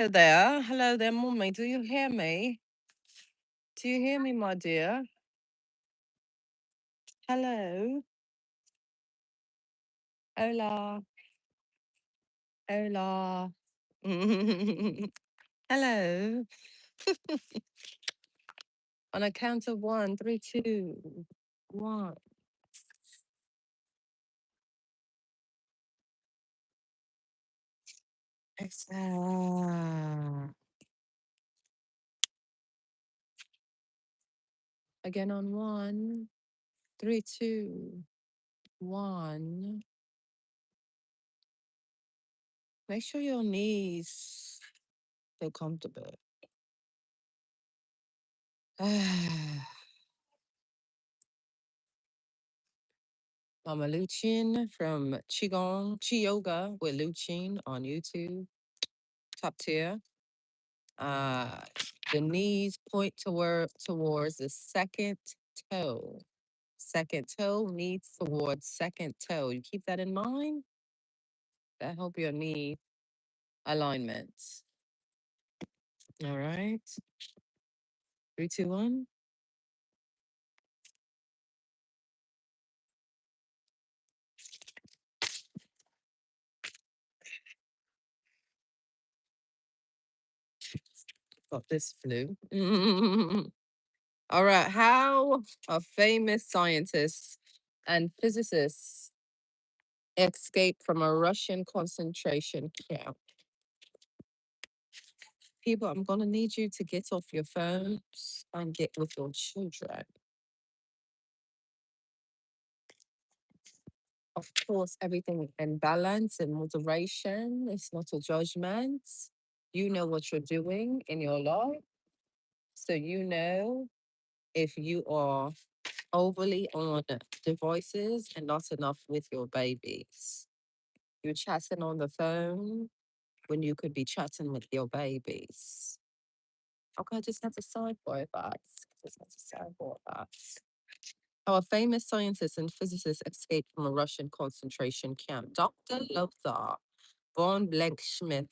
Hello there, mommy. Do you hear me? Do you hear me, my dear? Hello. Hola. Hola. Hello. On a count of one, three, two, one. Exhale. Again on one, three, two, one. Make sure your knees feel comfortable. Mama Luchin from Qigong, Chi Yoga with Luchin on YouTube, top tier. Uh, the knees point towards the second toe. Second toe, knees towards second toe. You keep that in mind. That help your knee alignment. All right. Three, two, one. Got this flu. All right. How a famous scientist and physicist escaped from a Russian concentration camp? People, I'm going to need you to get off your phones and get with your children. Of course, everything in balance and moderation. It's not a judgment. You know what you're doing in your life. So you know if you are overly on devices and not enough with your babies. You're chatting on the phone when you could be chatting with your babies. Okay, I just have to sidebar that. Just have to sidebar that. How a famous scientist and physicist escaped from a Russian concentration camp. Dr. Lothar von Blankschmidt,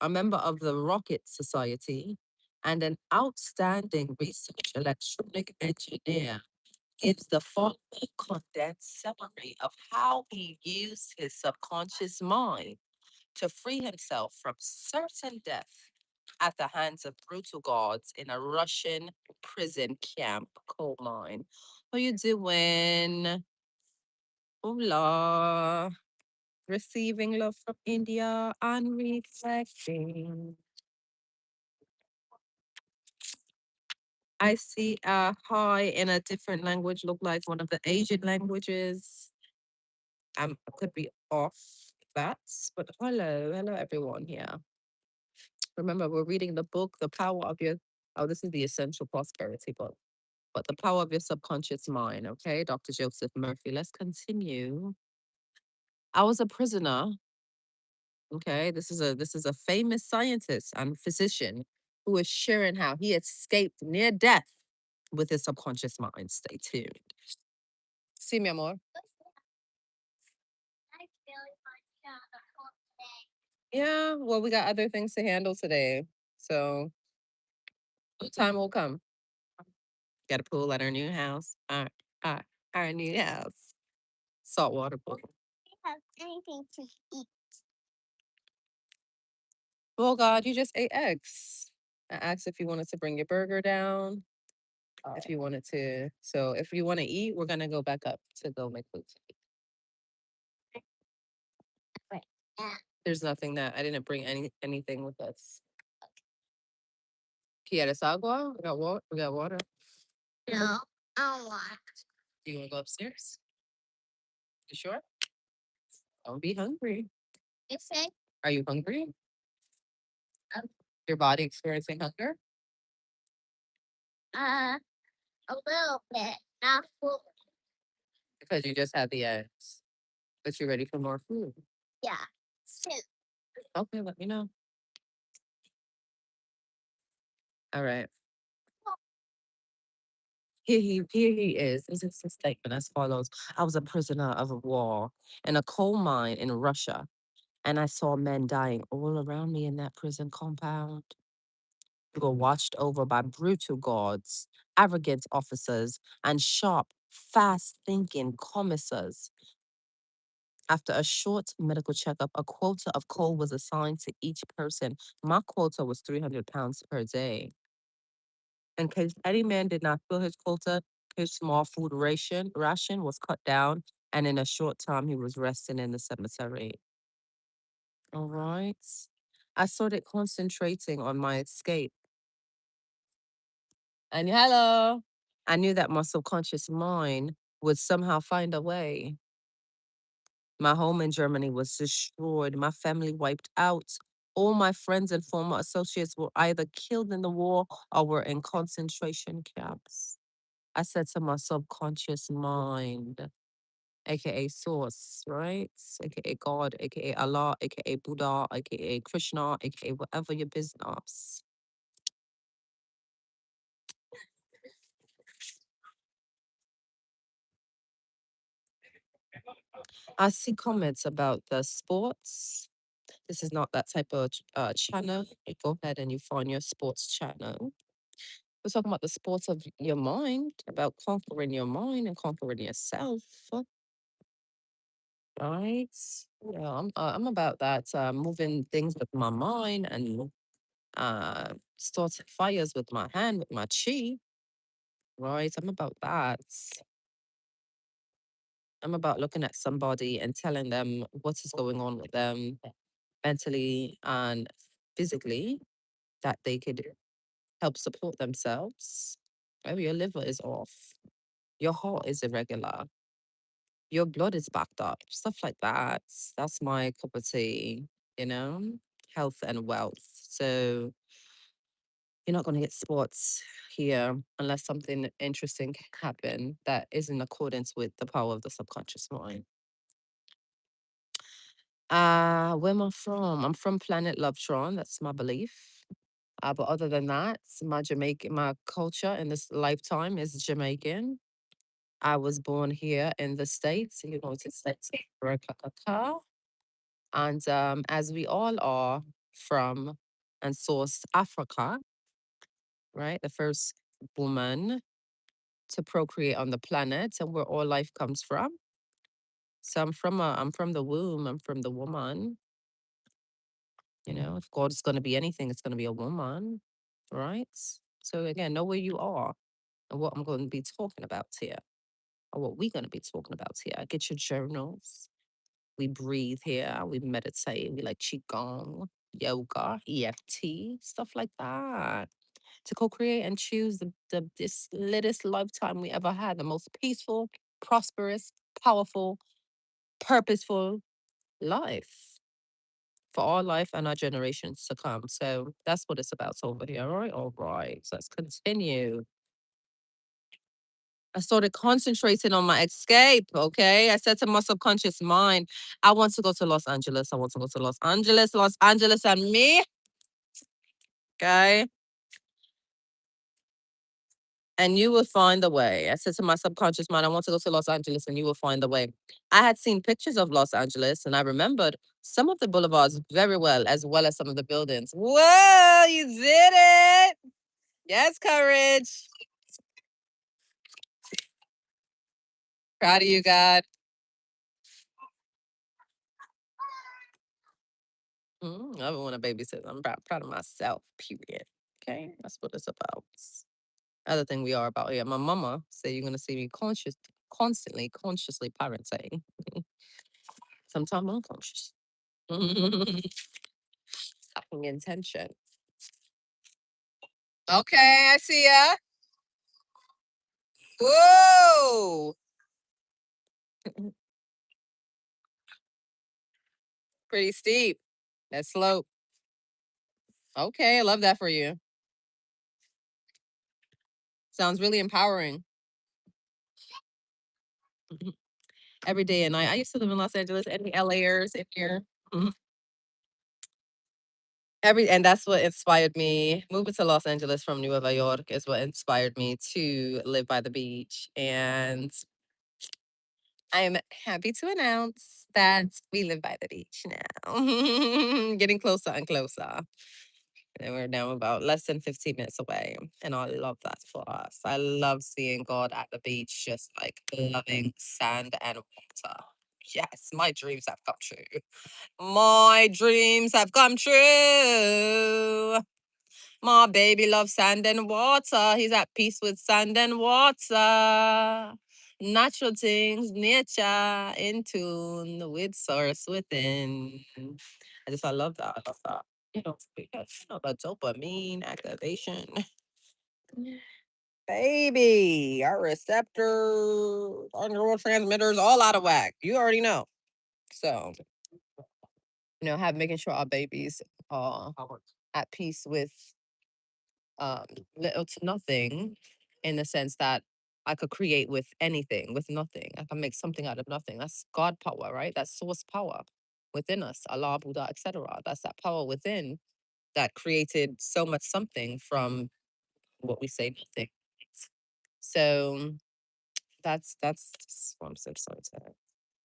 a member of the Rocket Society and an outstanding research electronic engineer, gives the following condensed summary of how he used his subconscious mind to free himself from certain death at the hands of brutal guards in a Russian prison camp coal mine. How you doing? Hola. Receiving love from India and reflecting. I see a hi in a different language, look like one of the Asian languages. I could be off that, but hello everyone here. Remember, we're reading the book, The Power of Your, oh, this is the Essential Prosperity book, but The Power of Your Subconscious Mind, okay? Dr. Joseph Murphy. Let's continue. I was a prisoner, okay? This is a famous scientist and physician who is sharing how he escaped near death with his subconscious mind. Stay tuned. See, mi amor. Yeah, well, we got other things to handle today. So time will come. Got a pool at our new house. Our, our new house. Saltwater pool. Have anything to eat. Well, God, you just ate eggs. I asked if you wanted to bring your burger down. If you wanted to. So if you want to eat, we're gonna go back up to go make food. Right. Yeah. There's nothing that I didn't bring anything with us. ¿Quieres agua? We got water. We got water. No, I don't want. Do you want to go upstairs? You sure? Don't be hungry. You say Are you hungry? Your body experiencing hunger? uh a little bit, not full. Because you just had the eggs. But you're ready for more food. Yeah. Soup. Okay, let me know. All right. Here he is. This is his statement as follows. I was a prisoner of war in a coal mine in Russia. And I saw men dying all around me in that prison compound. We were watched over by brutal guards, arrogant officers, and sharp, fast thinking commissars. After a short medical checkup, a quota of coal was assigned to each person. My quota was 300 pounds per day. In case any man did not fill his quota, his small food ration was cut down, and in a short time, he was resting in the cemetery. All right. I started concentrating on my escape. And hello. I knew that my subconscious mind would somehow find a way. My home in Germany was destroyed, my family wiped out. All my friends and former associates were either killed in the war or were in concentration camps. I said to my subconscious mind, aka Source, right? Aka God, aka Allah, aka Buddha, aka Krishna, aka whatever your business. I see comments about the sports. This is not that type of channel. You go ahead and you find your sports channel. We're talking about the sports of your mind, about conquering your mind and conquering yourself. Right? Yeah, I'm about that. Moving things with my mind and starting fires with my hand, with my chi. Right? I'm about that. I'm about looking at somebody and telling them what is going on with them mentally and physically that they could help support themselves. Oh, your liver is off. Your heart is irregular. Your blood is backed up. Stuff like that. That's my cup of tea, you know? Health and wealth. So you're not going to get spots here unless something interesting happen that is in accordance with the power of the subconscious mind. Where am I from? I'm from Planet Lovetron. That's my belief. But other than that, my culture in this lifetime is Jamaican. I was born here in the States, United States of America. And as we all are from and sourced Africa, right? The first woman to procreate on the planet and where all life comes from. So I'm from the womb, I'm from the woman. You know, if God's gonna be anything, it's gonna be a woman, right? So again, know where you are and what I'm going to be talking about here, or what we're going to be talking about here. Get your journals. We breathe here. We meditate. We like qigong, yoga, EFT, stuff like that. To co-create and choose the this latest lifetime we ever had, the most peaceful, prosperous, powerful, purposeful life for our life and our generations to come. So that's what it's about over here. All right. So let's continue. I started concentrating on my escape. Okay. I said to my subconscious mind, I want to go to Los Angeles. I want to go to Los Angeles and me. Okay. And you will find the way. I said to my subconscious mind, I want to go to Los Angeles and you will find the way. I had seen pictures of Los Angeles and I remembered some of the boulevards very well as some of the buildings. Whoa, you did it. Yes, courage. Proud of you, God. I don't want to babysit. I'm proud of myself, period. Okay, that's what it's about. Other thing we are about here. My mama said you're gonna see me constantly, consciously parenting. Sometimes unconscious. Lacking intention. Okay, I see ya. Whoa! Pretty steep. That slope. Okay, I love that for you. Sounds really empowering. Every day and night. I used to live in Los Angeles. Any LAers in here? Mhm. And that's what inspired me. Moving to Los Angeles from Nueva York is what inspired me to live by the beach. And I'm happy to announce that we live by the beach now. Getting closer and closer. And we're now about less than 15 minutes away. And I love that for us. I love seeing God at the beach, just like loving sand and water. Yes, my dreams have come true. My dreams have come true. My baby loves sand and water. He's at peace with sand and water. Natural things, nature, in tune with source within. I love that. I love that. The dopamine activation. Baby, our receptors, our neurotransmitters, all out of whack. You already know. So, have making sure our babies are at peace with um, little to nothing, in the sense that I could create with anything, with nothing. I can make something out of nothing. That's God power, right? That's source power within us, Allah, Buddha, etc. That's that power within that created so much something from what we say nothing. So that's what I'm so sorry to.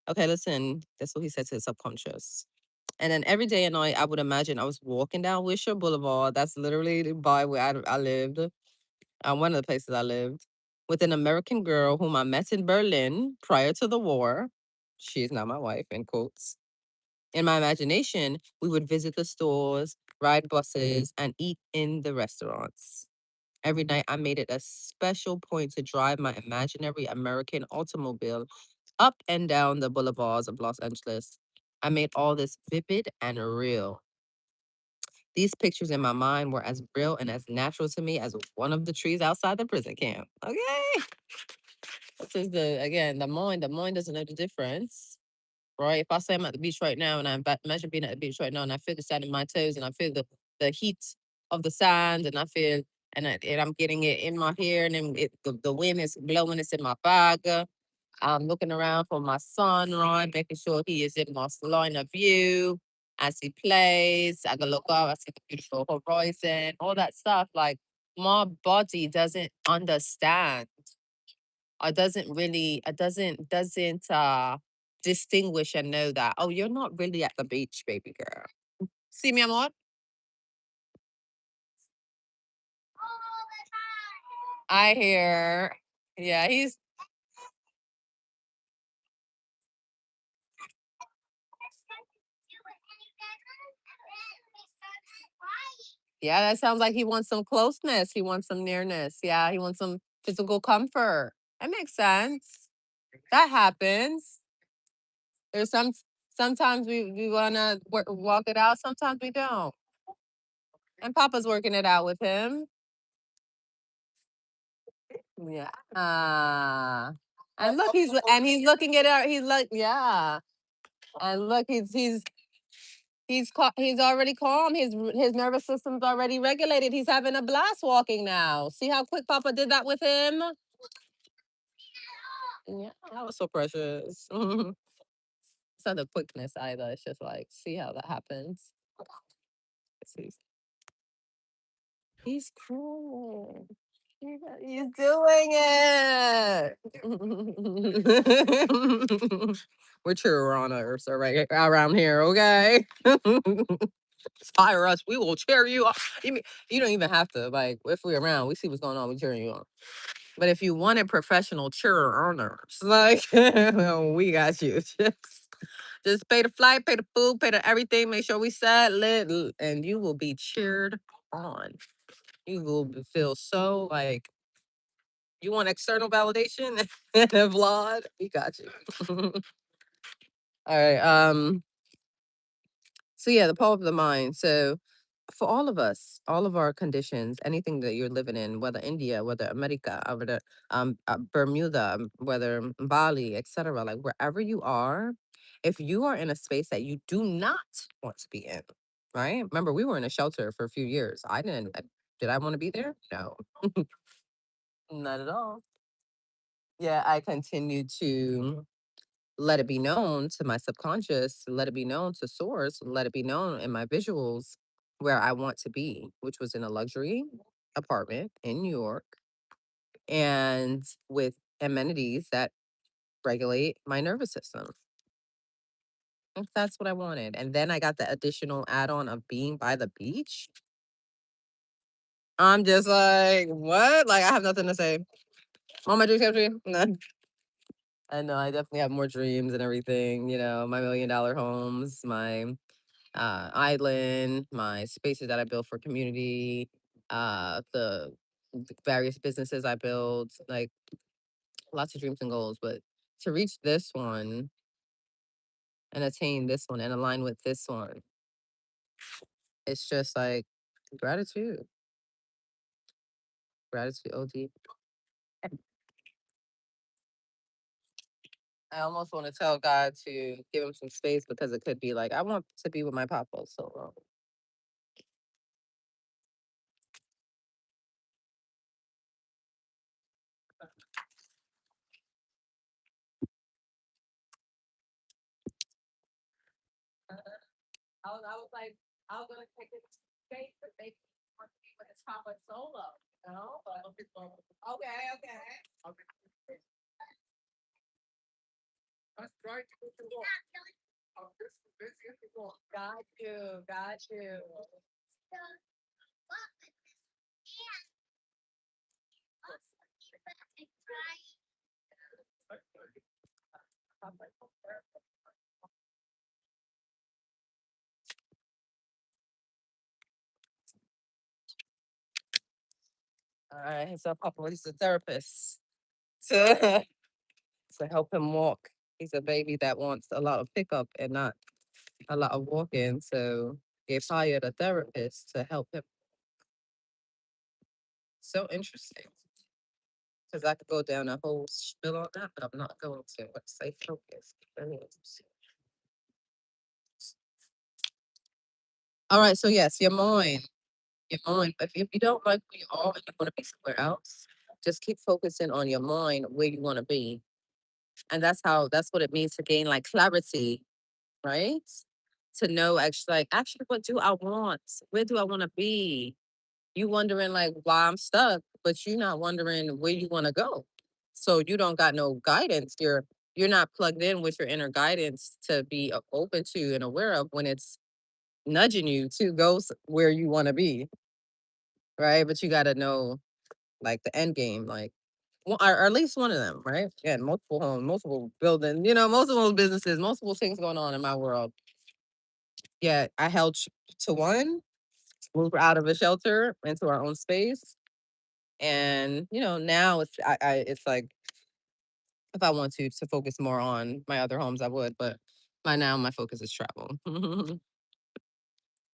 Okay, listen, that's what he said to his subconscious. And then every day and night, I would imagine I was walking down Wisher Boulevard. That's literally by where I lived, one of the places I lived, with an American girl whom I met in Berlin prior to the war. She is now my wife, in quotes. In my imagination, we would visit the stores, ride buses, and eat in the restaurants. Every night, I made it a special point to drive my imaginary American automobile up and down the boulevards of Los Angeles. I made all this vivid and real. These pictures in my mind were as real and as natural to me as one of the trees outside the prison camp. Okay. This is again, the mind. The mind doesn't know the difference, right? If I say I'm at the beach right now and imagine being at the beach right now and I feel the sand in my toes and I feel the heat of the sand and I feel, and I'm getting it in my hair and then the wind is blowing, it's in my bag. I'm looking around for my son, right? Making sure he is in my line of view as he plays. I can look up, I see the beautiful horizon, all that stuff. Like, my body doesn't understand. Or doesn't distinguish and know that, oh, you're not really at the beach, baby girl. See me, amor? I hear. Yeah, yeah, that sounds like he wants some closeness. He wants some nearness. Yeah, he wants some physical comfort. That makes sense. That happens. There's sometimes we wanna walk it out. Sometimes we don't. And Papa's working it out with him. Yeah. And look, he's looking at her. He's like, yeah. And look, he's already calm. His nervous system's already regulated. He's having a blast walking now. See how quick Papa did that with him? Yeah, that was so precious. It's not the quickness either. It's just like, see how that happens. He's, he's cruel. He's doing it. We're cheer on us around here, okay? Inspire us. We will cheer you up. You don't even have to, like, if we're around, we see what's going on, we cheering you on. But if you wanted professional cheer earners, like, we got you. Just pay the flight, pay the food, pay the everything, make sure we set lit, and you will be cheered on. You will feel so like you want external validation and applaud. We got you. All right. So yeah, the power of the mind. So for all of us, all of our conditions, anything that you're living in, whether India, whether America, whether Bermuda, whether Bali, etc., like wherever you are, if you are in a space that you do not want to be in, right? Remember, we were in a shelter for a few years. I didn't. Did I want to be there? No, not at all. Yeah, I continue to let it be known to my subconscious, let it be known to source, let it be known in my visuals where I want to be, which was in a luxury apartment in New York and with amenities that regulate my nervous system. If that's what I wanted. And then I got the additional add-on of being by the beach. I'm just like, what? Like, I have nothing to say. All my dreams come true. None. I know I definitely have more dreams and everything, my $1 million homes, my island, my spaces that I built for community, the various businesses I built, like lots of dreams and goals. But to reach this one and attain this one and align with this one, it's just like gratitude. Gratitude, OD. I almost want to tell God to give him some space because it could be like, I want to be with my papa so long. I was like, I was gonna take it space, but they want to be with his papa solo, But okay, okay. Let's try to get the walk. Got you, got you. All right, so Papa, he's a therapist to to help him walk. He's a baby that wants a lot of pickup and not a lot of walking. So they've hired a therapist to help him. So interesting. Because I could go down a whole spiel on that, but I'm not going to. Let's stay focused. Very interesting. All right, so yes, your mind. Your mind. If you don't like where you are and you want to be somewhere else, just keep focusing on your mind where you want to be. And that's what it means to gain like clarity, right? To know actually what do I want? Where do I want to be? You wondering like why I'm stuck, but you're not wondering where you want to go. So you don't got no guidance. You're not plugged in with your inner guidance to be open to and aware of when it's nudging you to go where you want to be, right? But you got to know like the end game, like or at least one of them, right? Yeah, multiple homes, multiple buildings, multiple businesses, multiple things going on in my world. Yeah, I held to one, moved out of a shelter into our own space, and now it's like if I want to focus more on my other homes, I would, but by now my focus is travel.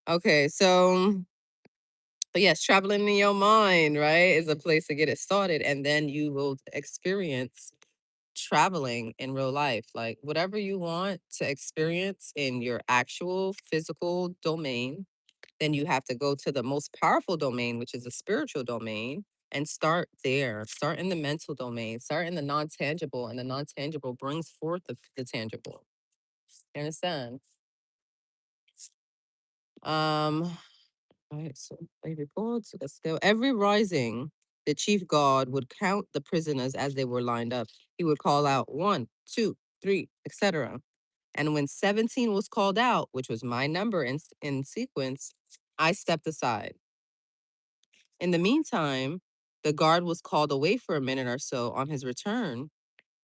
Okay, so but yes, traveling in your mind, right, is a place to get it started, and then you will experience traveling in real life. Like whatever you want to experience in your actual physical domain, then you have to go to the most powerful domain, which is the spiritual domain, and start there. Start in the mental domain, start in the non tangible, and the non tangible brings forth the tangible. You understand? Um, all right, so they report. Let's go. Every rising, the chief guard would count the prisoners as they were lined up. He would call out 1, 2, 3, etc. And when 17 was called out, which was my number in sequence, I stepped aside. In the meantime, the guard was called away for a minute or so. On his return,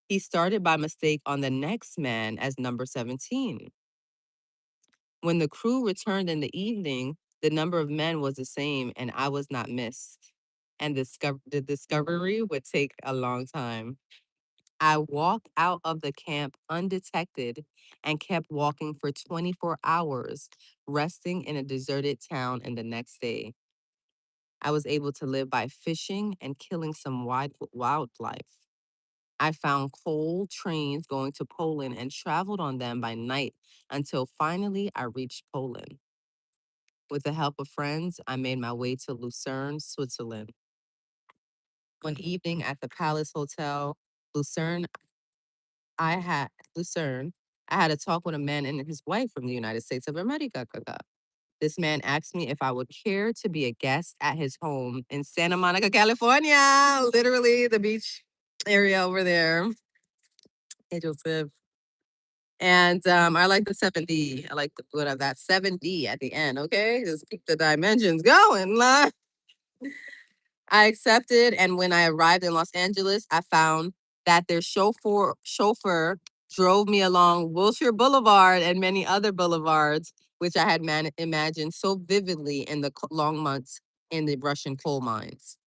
he started by mistake on the next man as number 17. When the crew returned in the evening, the number of men was the same and I was not missed. And the discovery would take a long time. I walked out of the camp undetected and kept walking for 24 hours, resting in a deserted town. And the next day, I was able to live by fishing and killing some wildlife. I found coal trains going to Poland and traveled on them by night until finally I reached Poland. With the help of friends, I made my way to Lucerne, Switzerland. One evening at the Palace Hotel, Lucerne, I had Lucerne, I had a talk with a man and his wife from the United States of America. This man asked me if I would care to be a guest at his home in Santa Monica, California, literally the beach area over there. Joseph. And I like the 7D. I like the good of that 7D at the end. Okay, just keep the dimensions going. I accepted, and when I arrived in Los Angeles, I found that their chauffeur drove me along Wilshire Boulevard and many other boulevards, which I had imagined so vividly in the long months in the Russian coal mines.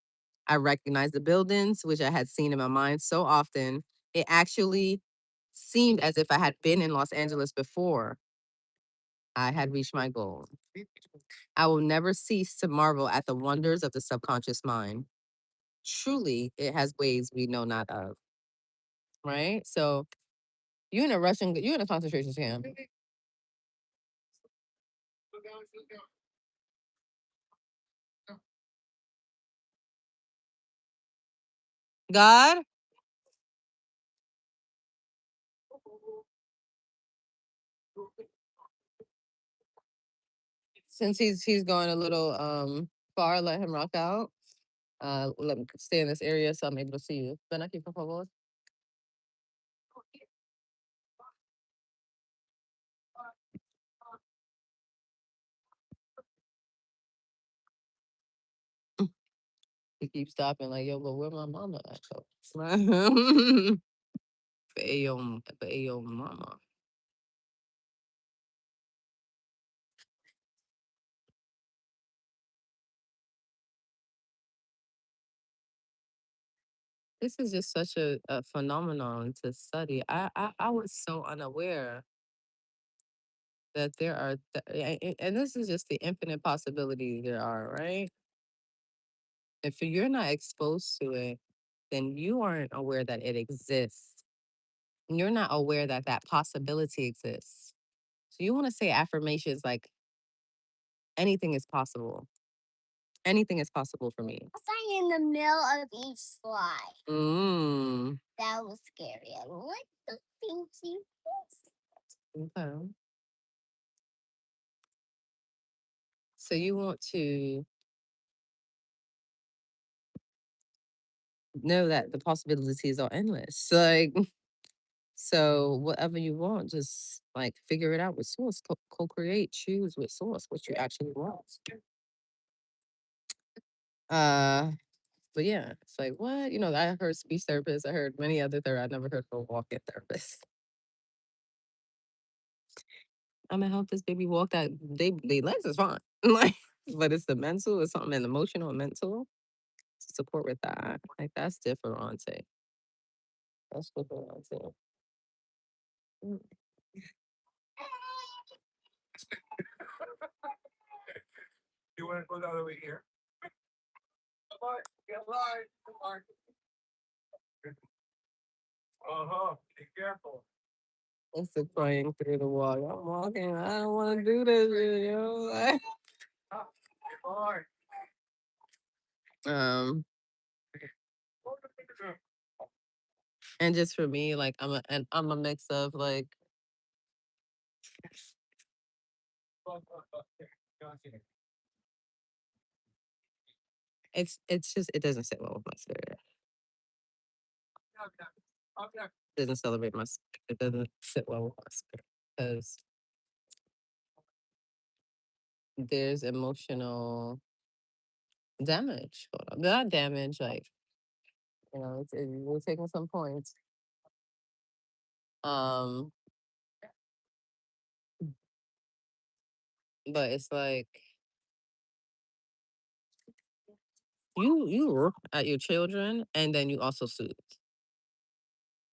I recognized the buildings, which I had seen in my mind so often. It actually seemed as if I had been in Los Angeles before. I had reached my goal. I will never cease to marvel at the wonders of the subconscious mind. Truly, it has ways we know not of. Right? So you're in a concentration camp. God, since he's going a little far, let him rock out. Let me stay in this area so I'm able to see you. Ven aquí, por favor. He keeps stopping like, yo, but where my mama at? For your mama. This is just such a phenomenon to study. I was so unaware that there are, and this is just the infinite possibilities there are, right? If you're not exposed to it, then you aren't aware that it exists. You're not aware that that possibility exists. So you want to say affirmations like anything is possible. Anything is possible for me. Was I in the middle of each slide? Mm. That was scary. I like the pinky Okay. So you want to know that the possibilities are endless. Like, so whatever you want, just like figure it out with source. Co-create, choose with source what you actually want. Uh, but yeah, it's like what I heard speech therapists. I heard many other therapists. I never heard of a walk-in therapist. I'm gonna help this baby walk. That they legs is fine, like, but it's the mental. It's something emotional and mental to support with that. Like that's different. That's different. Mm. You want to go the other way here? Come on, get line. Come on. Uh-huh. Be careful. It's the crying through the wall. I'm walking. I don't want to do this, Like, um, and just for me, like I'm a mix of like it's just it doesn't sit well with my spirit. It doesn't celebrate my spirit. It doesn't sit well with my spirit because there's emotional damage. Not damage, like we're taking some points. Um, but it's like you work at your children and then you also soothe.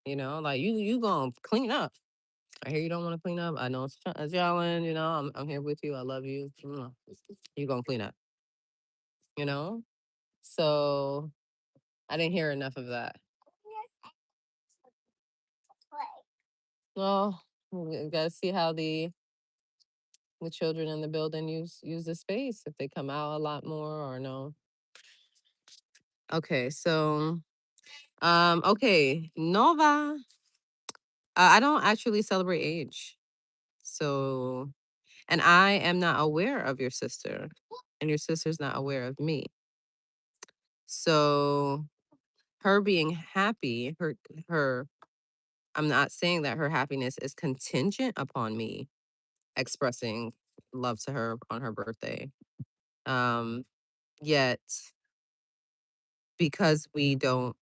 Like you gonna clean up. I hear you don't want to clean up. I know it's a challenge. I'm here with you. I love you. You gonna clean up. You know. So I didn't hear enough of that. Well, we gotta see how the children in the building use the space if they come out a lot more or no. Okay, so okay, Nova. I don't actually celebrate age. So, and I am not aware of your sister, and your sister's not aware of me. So, her being happy, her I'm not saying that her happiness is contingent upon me expressing love to her on her birthday. Um, Yet, because we don't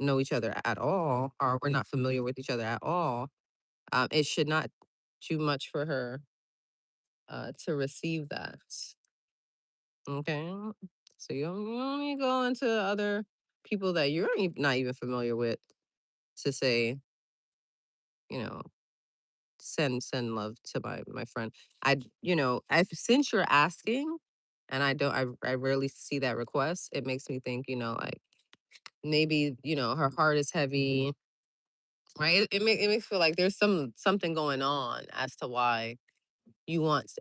know each other at all, or we're not familiar with each other at all, it should not too much for her to receive that. Okay. So you don't need to go into other people that you're not even familiar with to say, you know, send love to my friend. I since you're asking, and I rarely see that request. It makes me think, like maybe her heart is heavy, right? It makes me feel like there's something going on as to why you want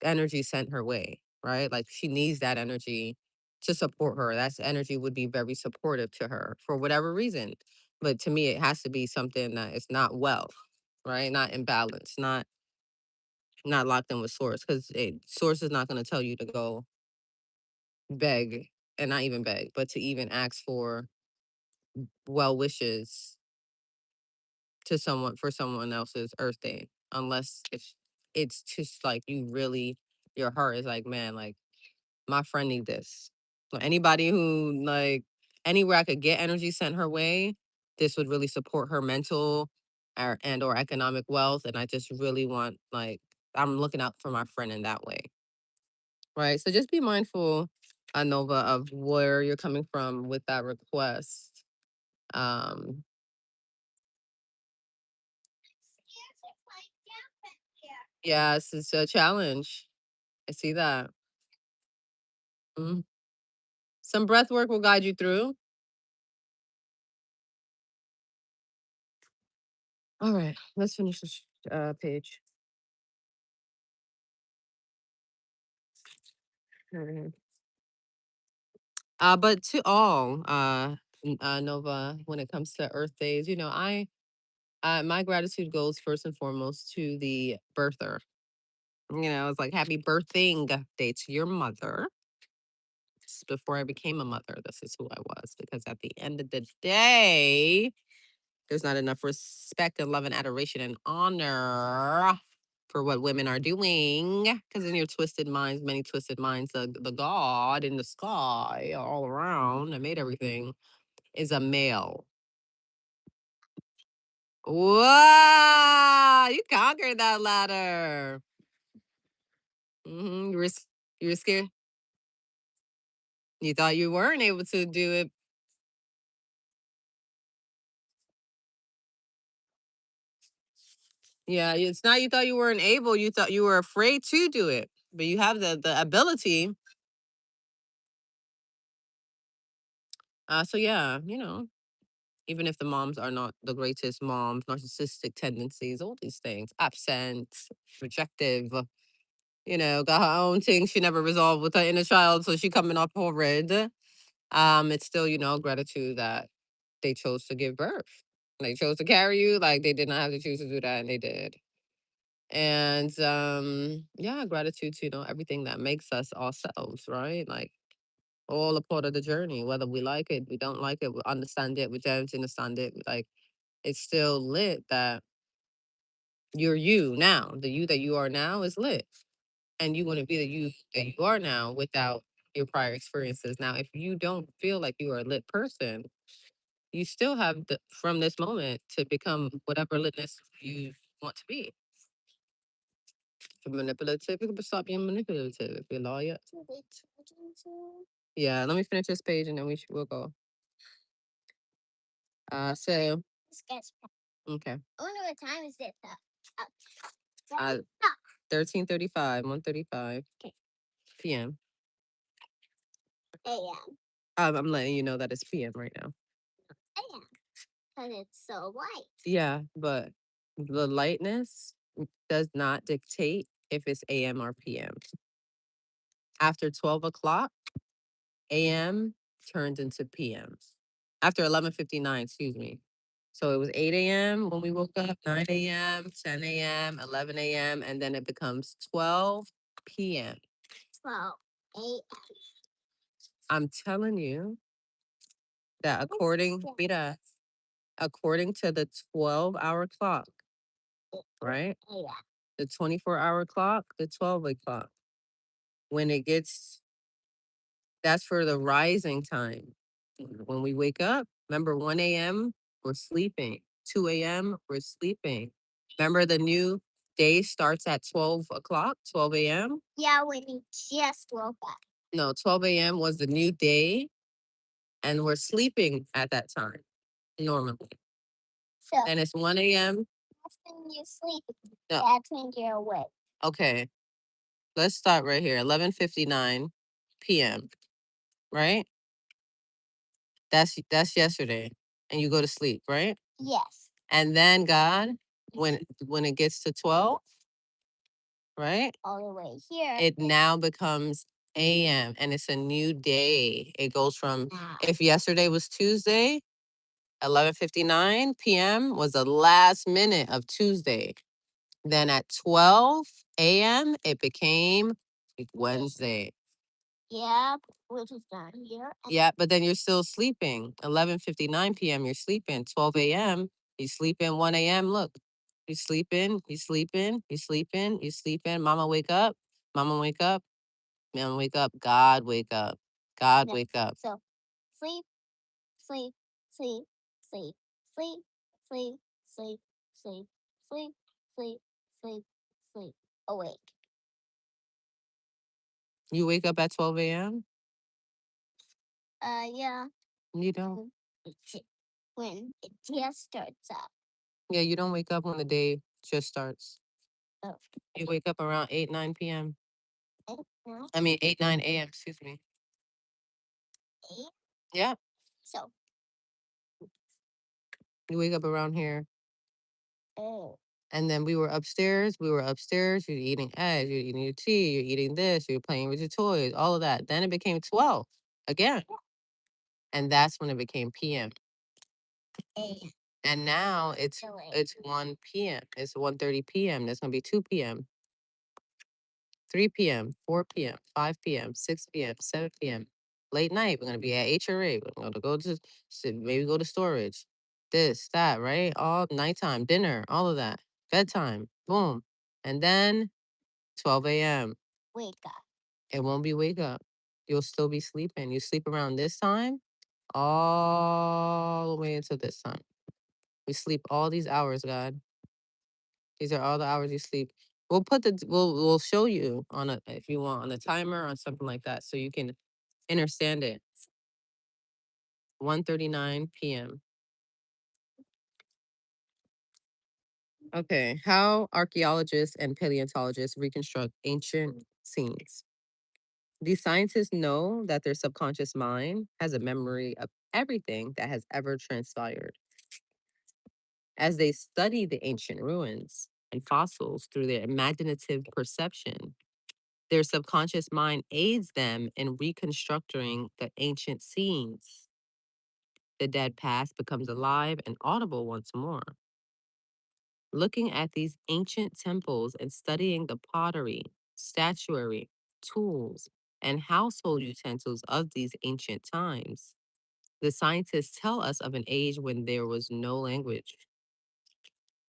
energy sent her way, right? Like she needs that energy to support her. That's energy would be very supportive to her for whatever reason. But to me, it has to be something that is not well, right? Not imbalanced, not locked in with source, because source is not going to tell you to go beg, and not even beg, but to even ask for well wishes to someone for someone else's Earth Day, unless it's just like your heart is like, man, like my friend need this. So anybody who like anywhere I could get energy sent her way, this would really support her mental or economic wealth, and I just really want like I'm looking out for my friend in that way, right? So just be mindful, Nova, of where you're coming from with that request. Um, yes, it's a challenge. I see that. Mhm. Some breath work will guide you through. All right, let's finish this page. Mhm. But to all, Nova, when it comes to Earth days, my gratitude goes first and foremost to the birther. It's like happy birthing day to your mother. Before I became a mother, this is who I was. Because at the end of the day, there's not enough respect and love and adoration and honor for what women are doing. Because in your twisted minds, many twisted minds, the God in the sky all around that made everything is a male. Wow, you conquered that ladder. You were scared. You thought you weren't able to do it. Yeah, it's not you thought you weren't able, you thought you were afraid to do it. But you have the ability. So yeah, even if the moms are not the greatest moms, narcissistic tendencies, all these things, absent, rejective, got her own thing she never resolved with her inner child, so she coming off horrid. It's still, gratitude that they chose to give birth. They chose to carry you, like they did not have to choose to do that, and they did. And yeah, gratitude to everything that makes us ourselves, right? Like all a part of the journey, whether we like it, we don't like it, we understand it, we don't understand it. Like it's still lit that you're you now. The you that you are now is lit, and you want to be the you that you are now without your prior experiences. Now, if you don't feel like you are a lit person, you still have from this moment to become whatever litness you want to be. If you're manipulative, you can stop being manipulative. If you're loyal, yeah. Let me finish this page and then we'll go. So okay. I wonder what time is it though. Uh, 13:35, 1:35 p.m. AM. I'm letting you know that it's p.m. right now. AM. Because it's so light. Yeah, but the lightness does not dictate if it's a.m. or p.m. After 12 o'clock, a.m. turns into p.m. After 11:59, excuse me. So it was 8 a.m. when we woke up, 9 a.m., 10 a.m., 11 a.m., and then it becomes 12 p.m. 12 AM. I'm telling you that according, mira, according to the 12-hour clock, right? Yeah. The 24-hour clock, the 12 o'clock. When it gets, that's for the rising time. When we wake up, remember 1 a.m., we're sleeping. 2 a.m., we're sleeping. Remember the new day starts at 12 o'clock, 12 a.m.? Yeah, when you just woke up. No, 12 a.m. was the new day, and we're sleeping at that time normally. So And it's 1 a.m. that's when you sleep. No. That's when you're awake. Okay, let's start right here. 11:59 p.m. Right? That's yesterday, and you go to sleep, right? Yes. And then God, when it gets to 12, right? All the way here. It now becomes a.m. and it's a new day. It goes from, Now. if yesterday was Tuesday, 11:59 p.m. was the last minute of Tuesday. Then at 12 a.m. it became like Wednesday. Yeah, which is down here. Yeah, but then you're still sleeping. 11:59 p.m. you're sleeping. 12 a.m. you sleeping. 1 a.m. look, you sleeping. You sleeping. You sleeping. You sleeping. Mama wake up. Mama wake up. Mama wake up. God wake up. God No. wake up. So sleep, sleep, sleep, sleep, sleep, sleep, sleep, sleep, sleep, sleep, sleep, sleep, awake. You wake up at 12 a.m. Yeah. You don't. When it just starts up. Yeah, you don't wake up when the day just starts. Oh. You wake up around 8, 9 p.m. No, I mean 8, 9 a.m. Excuse me. 8. Yeah, So, you wake up around here. oh, And then we were upstairs. We were upstairs. You're eating eggs. You're eating your tea. You're eating this. You're playing with your toys. All of that. Then it became 12 again, and that's when it became p.m. 8. And now So wait. it's 1 p.m. It's 1:30 p.m. That's gonna be 2 p.m., 3 p.m., 4 p.m., 5 p.m., 6 p.m., 7 p.m. Late night. We're gonna be at HRA. We're gonna go to maybe go to storage. This, that, right? All nighttime, dinner, all of that. Bedtime. Boom. And then 12 a.m. Wake up. It won't be wake up. You'll still be sleeping. You sleep around this time all the way until this time. We sleep all these hours, God. These are all the hours you sleep. We'll show you on a, if you want, on a timer or something like that so you can understand it. 1:39 p.m. Okay, how archaeologists and paleontologists reconstruct ancient scenes. These scientists know that their subconscious mind has a memory of everything that has ever transpired. As they study the ancient ruins and fossils through their imaginative perception, their subconscious mind aids them in reconstructing the ancient scenes. The dead past becomes alive and audible once more. Looking at these ancient temples and studying the pottery, statuary, tools, and household utensils of these ancient times, the scientists tell us of an age when there was no language.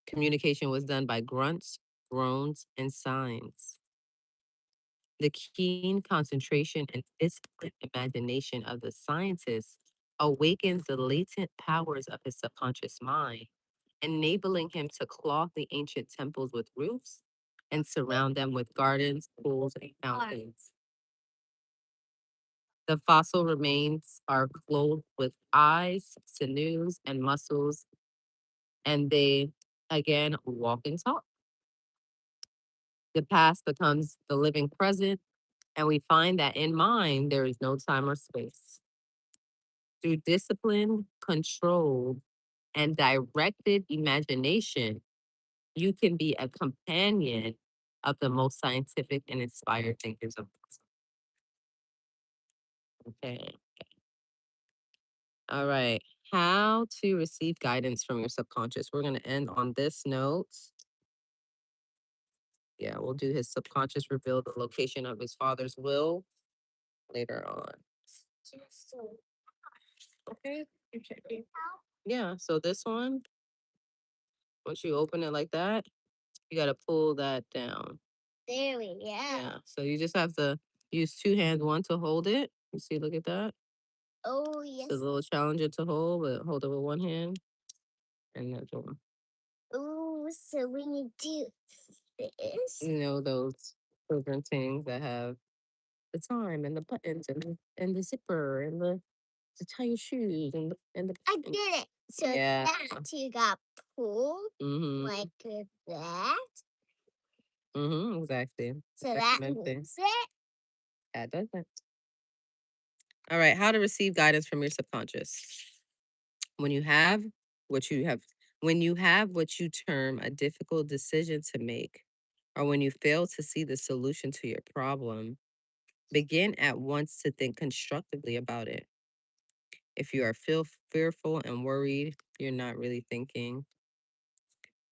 Communication was done by grunts, groans, and signs. The keen concentration and disciplined imagination of the scientist awakens the latent powers of his subconscious mind, enabling him to cloth the ancient temples with roofs and surround them with gardens, pools, and fountains. The fossil remains are clothed with eyes, sinews, and muscles, and they again walk and talk. The past becomes the living present, and we find that in mind there is no time or space. Through discipline, control, and directed imagination, you can be a companion of the most scientific and inspired thinkers of the time. Okay. All right. How to receive guidance from your subconscious. We're going to end on this note. Yeah, we'll do his subconscious reveal the location of his father's will later on. Okay. Yeah. So this one, once you open it like that, you got to pull that down. There we go. Yeah. So you just have to use two hands, one to hold it. You see, look at that. Oh, It's yes. a little challenger to hold, but hold it with one hand and that's one. Oh, so when you do this, You know, those children things that have the time and the buttons and the zipper and the to tie your shoes and the I did it. So yeah. that you got pulled Mm-hmm. like that. Mm-hmm. Exactly. So that Recommend thing. moves it. That does it. All right. How to receive guidance from your subconscious. When you have what you have when you have what you term a difficult decision to make, or when you fail to see the solution to your problem, begin at once to think constructively about it. If you are fearful and worried, you're not really thinking.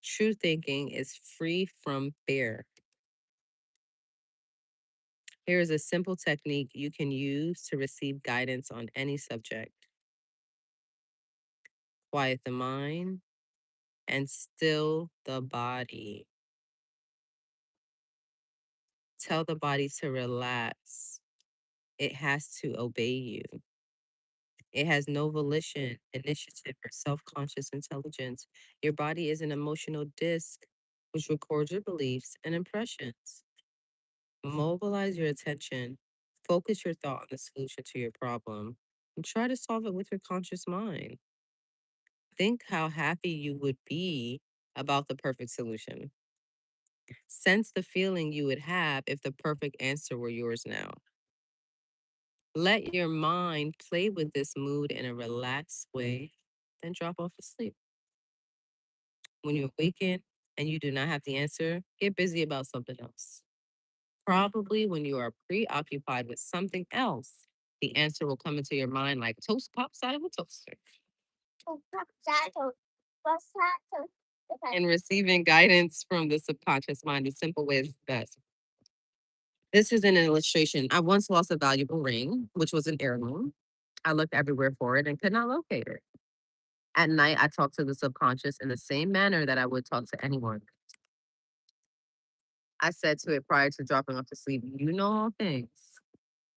True thinking is free from fear. Here is a simple technique you can use to receive guidance on any subject. Quiet the mind and still the body. Tell the body to relax. It has to obey you. It has no volition, initiative, or self conscious intelligence. Your body is an emotional disk which records your beliefs and impressions. Mobilize your attention, focus your thought on the solution to your problem, and try to solve it with your conscious mind. Think how happy you would be about the perfect solution. Sense the feeling you would have if the perfect answer were yours now. Let your mind play with this mood in a relaxed way, then drop off to sleep. When you awaken and you do not have the answer, get busy about something else. Probably when you are preoccupied with something else, the answer will come into your mind like toast pops out of a toaster. Oh, potato, potato. And receiving guidance from the subconscious mind, the simple way is best. This is an illustration. I once lost a valuable ring, which was an heirloom. I looked everywhere for it and could not locate it. At night, I talked to the subconscious in the same manner that I would talk to anyone. I said to it prior to dropping off to sleep, you know all things.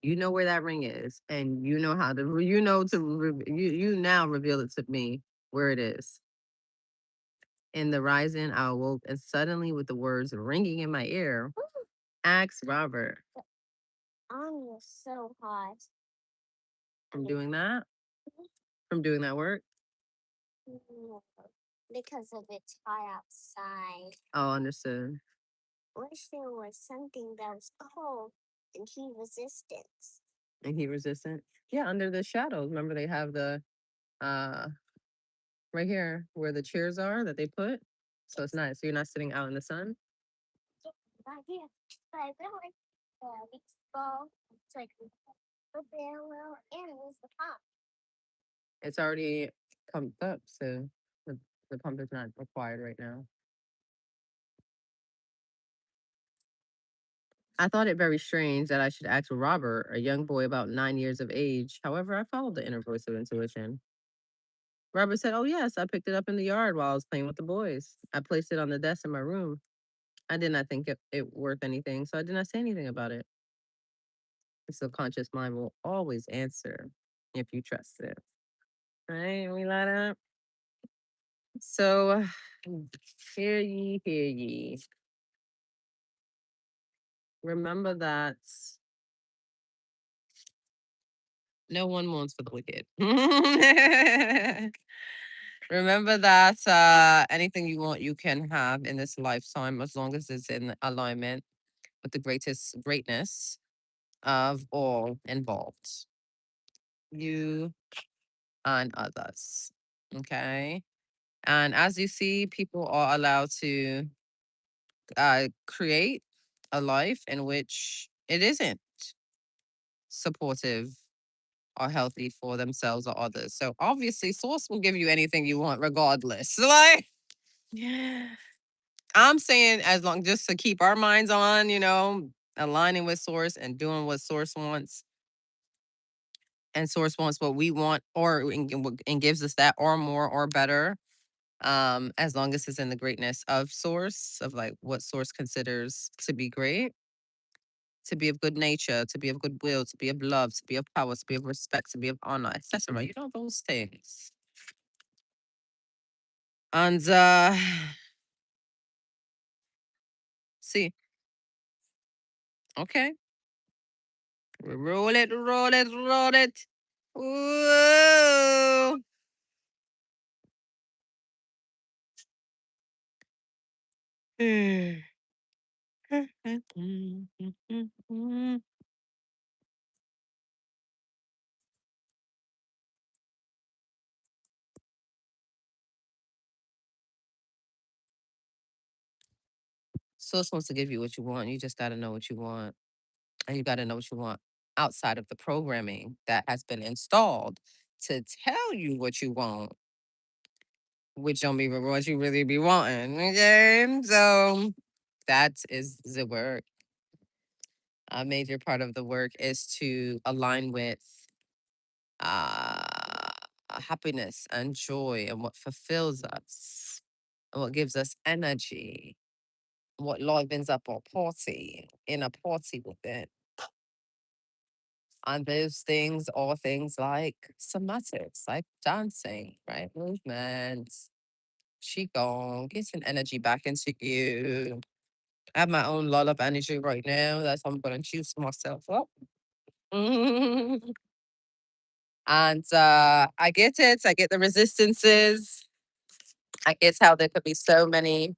You know where that ring is, and you know how to, you know, you now reveal it to me where it is. In the rising, I awoke and suddenly, with the words ringing in my ear, asked Robert, I'm so hot. from doing that, from doing that work. No, because of it's hot outside. Oh, understood. Wish there was something that was cold and heat resistance. And heat resistant. Yeah, under the shadows. Remember, they have the uh right here where the chairs are that they put. So it's nice. So you're not sitting out in the sun. Right here. But really, it's ball. It's like a barrel and it's the pump. It's already pumped up, so the pump is not required right now. I thought it very strange that I should ask Robert, a young boy about 9 years of age. However, I followed the inner voice of intuition. Robert said, "Oh, yes, I picked it up in the yard while I was playing with the boys. I placed it on the desk in my room. I did not think it worth anything, so I did not say anything about it. The subconscious mind will always answer if you trust it." Right? We light up. So, hear ye, hear ye. Remember that no one wants for the wicked. Remember that anything you want, you can have in this lifetime as long as it's in alignment with the greatest greatness of all involved, you and others. Okay. And as you see, people are allowed to create a life in which it isn't supportive or healthy for themselves or others. So obviously, Source will give you anything you want, regardless. Like, I'm saying, as long just to keep our minds on, aligning with Source and doing what Source wants. and source wants what we want, or and gives us that or more or better, as long as it's in the greatness of source, of like what source considers to be great, to be of good nature, to be of goodwill, to be of love, to be of power, to be of respect, to be of honor, etc. You know, those things. And see, okay. Roll it, roll it, roll it. Whoa. Source wants to give you what you want. You just got to know what you want. And you got to know what you want outside of the programming that has been installed to tell you what you want, which don't be what you really be wanting. Okay. So that is the work. A major part of the work is to align with uh, happiness and joy and what fulfills us and what gives us energy, what livens up our party, in a party with it. And those things are things like somatics, like dancing, right? Movements, qigong, get some energy back into you. I have my own lot of energy right now. That's how I'm gonna juice myself up. And I get it. I get the resistances. I get how there could be so many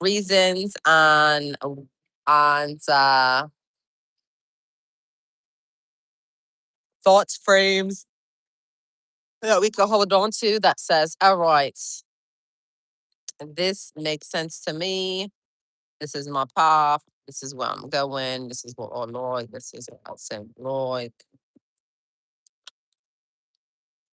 reasons and thought frames that we could hold on to that says, all right, this makes sense to me. This is my path. This is where I'm going. This is what I like. This is what I say like.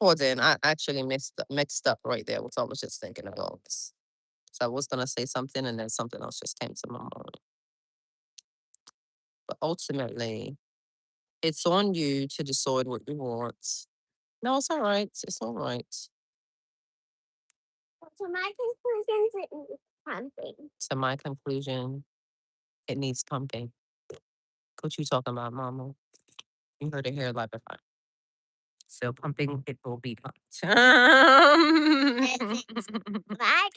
Hold on, I actually mixed up right there what I was just thinking about. So I was gonna say something and then something else just came to my mind. But ultimately, it's on you to decide what you want. No, it's all right. It's all right. So my conclusions it needs pumping. To my conclusion, it needs pumping. What you talking about, Mama? You heard it here live at five. So pumping, it will be pumped. My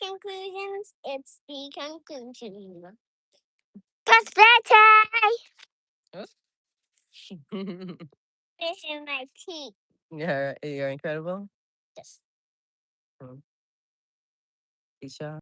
conclusions, it's the conclusion. That's better. This is my teeth. Yeah, you're incredible. Yes. Isha.